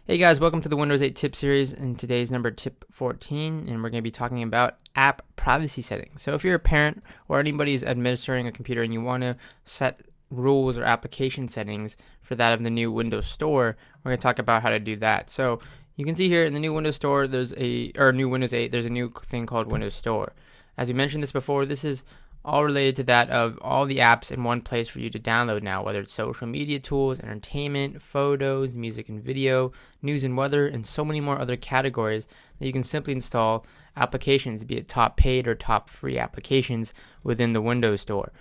Hey guys, welcome to the Windows 8 tip series, and today's number tip 14, and we're going to be talking about app privacy settings. So if you're a parent or anybody who's administering a computer and you want to set rules or application settings for that of the new Windows Store, we're going to talk about how to do that. So you can see here in the new Windows Store, new Windows 8, there's a new thing called Windows Store. As we mentioned this before, this is all related to that of all the apps in one place for you to download now, whether it's social media tools, entertainment, photos, music and video, news and weather, and so many more other categories that you can simply install applications, be it top paid or top free applications within the Windows Store.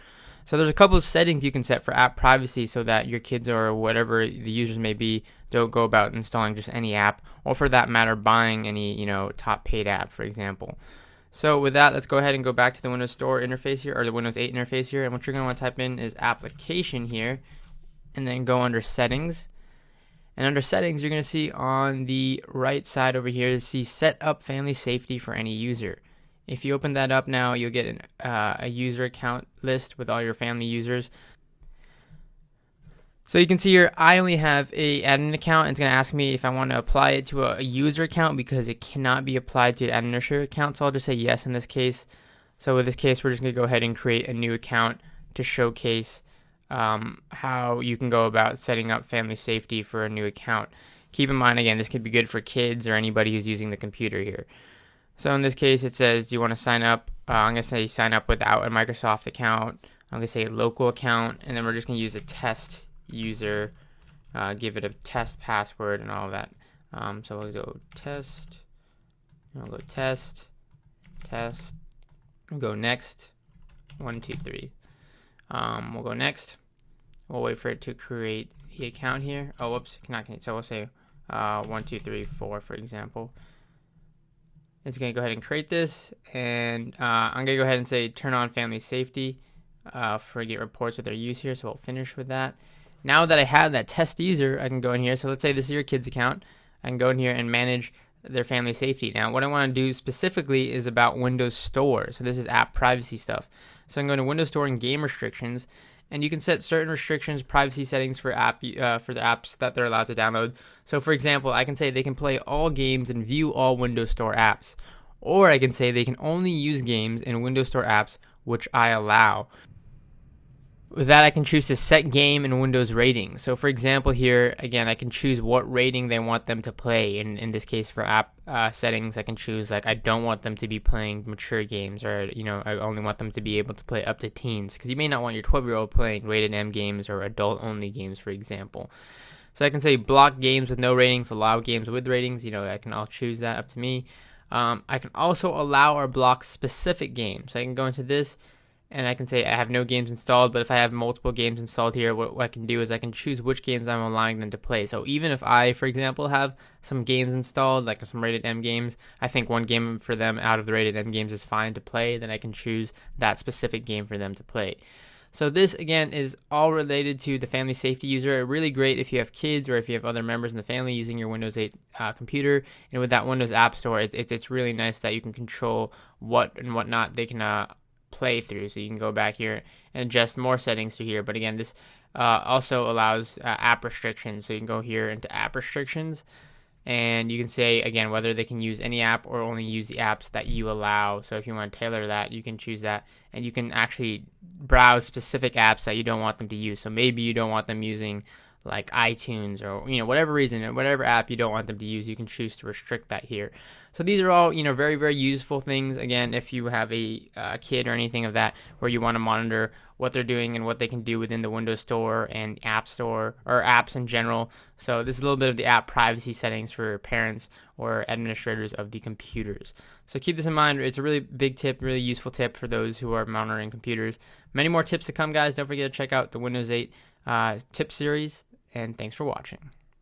So there's a couple of settings you can set for app privacy so that your kids or whatever the users may be don't go about installing just any app, or for that matter buying any top paid app, for example. So with that, let's go ahead and go back to the Windows Store interface here, or the Windows 8 interface here, and what you're going to want to type in is application here, and then go under settings. And under settings, you're going to see on the right side over here, see set up family safety for any user. If you open that up now, you'll get a user account list with all your family users. So you can see here, I only have a admin account, and it's going to ask me if I want to apply it to a user account because it cannot be applied to an administrator account. So I'll just say yes in this case. So with this case, we're just going to go ahead and create a new account to showcase how you can go about setting up family safety for a new account. Keep in mind, again, this could be good for kids or anybody who's using the computer here. So in this case, it says, do you want to sign up? I'm going to say sign up without a Microsoft account. I'm going to say a local account, and then we're just going to use a test user, give it a test password and all of that. So we'll go test, we'll go test, we'll go next, 1, 2, 3. We'll go next. We'll wait for it to create the account here. Oh, whoops, cannot create. So we'll say 1, 2, 3, 4, for example. It's going to go ahead and create this, and I'm going to go ahead and say turn on family safety for get reports of their use here. So we'll finish with that. Now that I have that test user, I can go in here. So let's say this is your kid's account. I can go in here and manage their family safety. Now, what I want to do specifically is about Windows Store. So this is app privacy stuff. So I'm going to Windows Store and game restrictions, and you can set certain restrictions, privacy settings for the apps that they're allowed to download. So for example, I can say they can play all games and view all Windows Store apps, or I can say they can only use games in Windows Store apps which I allow. With that, I can choose to set game and Windows rating. So for example here, again, I can choose what rating they want them to play. In this case, for app settings, I can choose like I don't want them to be playing mature games, or I only want them to be able to play up to teens, because you may not want your 12-year-old playing rated M games or adult-only games, for example. So I can say block games with no ratings, allow games with ratings. I'll choose that, up to me. I can also allow or block specific games. So I can go into this, and I can say I have no games installed, but if I have multiple games installed here, what I can do is I can choose which games I'm allowing them to play. So even if I, for example, have some games installed, like some rated M games, I think one game for them out of the rated M games is fine to play, then I can choose that specific game for them to play. So this, again, is all related to the family safety user. Really great if you have kids or if you have other members in the family using your Windows 8 computer. And with that Windows App Store, it's really nice that you can control what and what not they can play through. So you can go back here and adjust more settings to here. But again, this also allows app restrictions. So you can go here into app restrictions, and you can say, again, whether they can use any app or only use the apps that you allow. So if you want to tailor that, you can choose that, and you can actually browse specific apps that you don't want them to use. So maybe you don't want them using like iTunes, or whatever reason, whatever app you don't want them to use, you can choose to restrict that here. So these are all very, very useful things. Again, if you have a kid or anything of that where you want to monitor what they're doing and what they can do within the Windows Store and App Store, or apps in general. So this is a little bit of the app privacy settings for parents or administrators of the computers. So keep this in mind. It's a really big tip, really useful tip for those who are monitoring computers. Many more tips to come, guys. Don't forget to check out the Windows 8 tip series, and thanks for watching.